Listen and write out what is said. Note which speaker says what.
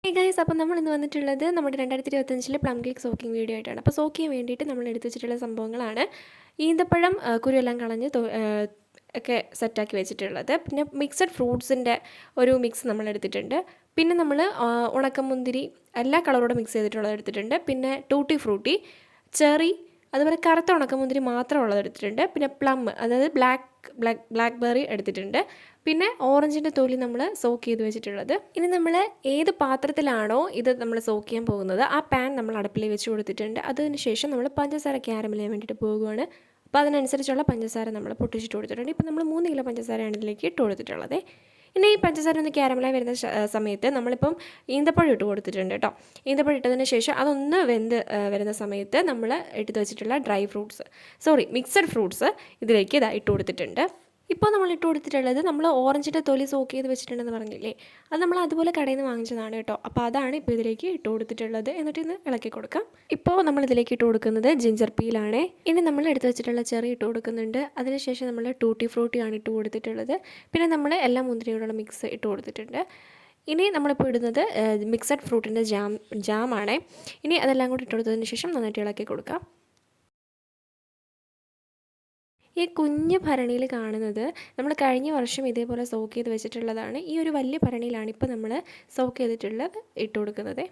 Speaker 1: Hey guys, അപ്പോൾ നമ്മൾ ഇന്ന് വന്നിട്ടുള്ളത് നമ്മുടെ 2025 പ്ലം കേക്ക് സോക്കിംഗ് വീഡിയോ ആയിട്ടാണ്. അപ്പോൾ സോക്ക് ചെയ്യാൻ വേണ്ടിയിട്ട് നമ്മൾ എടുത്ത് വെച്ചിട്ടുള്ള സംഭവങ്ങളാണ് ഈന്തപ്പഴം കുരുവെല്ലാം കളഞ്ഞ് ഒക്കെ സെറ്റാക്കി വെച്ചിട്ടുള്ളത്. പിന്നെ മിക്സഡ് ഫ്രൂട്ട്സിൻ്റെ ഒരു മിക്സ് നമ്മൾ എടുത്തിട്ടുണ്ട്. പിന്നെ നമ്മൾ ഉണക്കമുന്തിരി എല്ലാ കളറോടെ മിക്സ് ചെയ്തിട്ടുള്ളത് എടുത്തിട്ടുണ്ട്. പിന്നെ ടൂട്ടി ഫ്രൂട്ടി, ചെറി, അതുപോലെ കറുത്ത ഉണക്കമുന്തിരി മാത്രമുള്ളത് എടുത്തിട്ടുണ്ട്. പിന്നെ പ്ലം, അതായത് ബ്ലാക്ക് ബെറി എടുത്തിട്ടുണ്ട്. പിന്നെ ഓറഞ്ചിൻ്റെ തൊലി നമ്മൾ സോക്ക് ചെയ്ത് വെച്ചിട്ടുള്ളത്. ഇനി നമ്മൾ ഏത് പാത്രത്തിലാണോ ഇത് നമ്മൾ സോക്ക് ചെയ്യാൻ പോകുന്നത് ആ പാൻ നമ്മൾ അടുപ്പിൽ വെച്ച് കൊടുത്തിട്ടുണ്ട്. അതിനുശേഷം നമ്മൾ പഞ്ചസാര ക്യാരമൽ ചെയ്യാൻ വേണ്ടിയിട്ട് പോകുകയാണ്. അപ്പോൾ അതിനനുസരിച്ചുള്ള പഞ്ചസാര നമ്മൾ പൊട്ടിച്ചിട്ട് കൊടുത്തിട്ടുണ്ട്. ഇപ്പോൾ നമ്മൾ 3 കിലോ പഞ്ചസാരയാണ് ഇതിലേക്ക് ഇട്ട് കൊടുത്തിട്ടുള്ളത്. ഇനി ഈ പഞ്ചസാര ഒന്ന് ക്യാരമലായി വരുന്ന സമയത്ത് നമ്മളിപ്പം ഈന്തപ്പഴം ഇട്ട് കൊടുത്തിട്ടുണ്ട് കേട്ടോ. ഈന്തപ്പഴം ഇട്ടതിന് ശേഷം അതൊന്ന് വെന്ത് വരുന്ന സമയത്ത് നമ്മൾ എടുത്ത് വെച്ചിട്ടുള്ള മിക്സഡ് ഫ്രൂട്ട്സ് ഇതിലേക്ക് ഇട്ട് കൊടുത്തിട്ടുണ്ട്. ഇപ്പോൾ നമ്മൾ ഇട്ട് കൊടുത്തിട്ടുള്ളത് നമ്മൾ ഓറഞ്ചിൻ്റെ തൊലി സോക്ക് ചെയ്ത് വെച്ചിട്ടുണ്ടെന്ന് പറഞ്ഞില്ലേ, അത് നമ്മൾ അതുപോലെ കടയിൽ നിന്ന് വാങ്ങിച്ചതാണ് കേട്ടോ. അപ്പോൾ അതാണ് ഇപ്പോൾ ഇതിലേക്ക് ഇട്ട് കൊടുത്തിട്ടുള്ളത്. എന്നിട്ട് ഇന്ന് ഇളക്കി കൊടുക്കാം. ഇപ്പോൾ നമ്മൾ ഇതിലേക്ക് ഇട്ട് കൊടുക്കുന്നത് ജിഞ്ചർ പീലാണ്. ഇനി നമ്മൾ എടുത്ത് വെച്ചിട്ടുള്ള ചെറി ഇട്ട് കൊടുക്കുന്നുണ്ട്. അതിനുശേഷം നമ്മൾ ടൂട്ടി ഫ്രൂട്ടിയാണ് ഇട്ട് കൊടുത്തിട്ടുള്ളത്. പിന്നെ നമ്മൾ എല്ലാ മുന്തിരിയോടുള്ള മിക്സ് ഇട്ട് കൊടുത്തിട്ടുണ്ട്. ഇനി നമ്മളിപ്പോൾ ഇടുന്നത് മിക്സഡ് ഫ്രൂട്ടിൻ്റെ ജാമാണ്. ഇനി അതെല്ലാം കൂടി ഇട്ട് കൊടുത്തതിന് ശേഷം നന്നായിട്ട് ഇളക്കി കൊടുക്കാം. ഈ കുഞ്ഞ് ഭരണിയിൽ കാണുന്നത് നമ്മൾ കഴിഞ്ഞ വർഷം ഇതേപോലെ സോക്ക് ചെയ്ത് വെച്ചിട്ടുള്ളതാണ്. ഈ ഒരു വലിയ ഭരണിയിലാണ് ഇപ്പോൾ നമ്മൾ സോക്ക് ചെയ്തിട്ടുള്ളത് ഇട്ട് കൊടുക്കുന്നത്.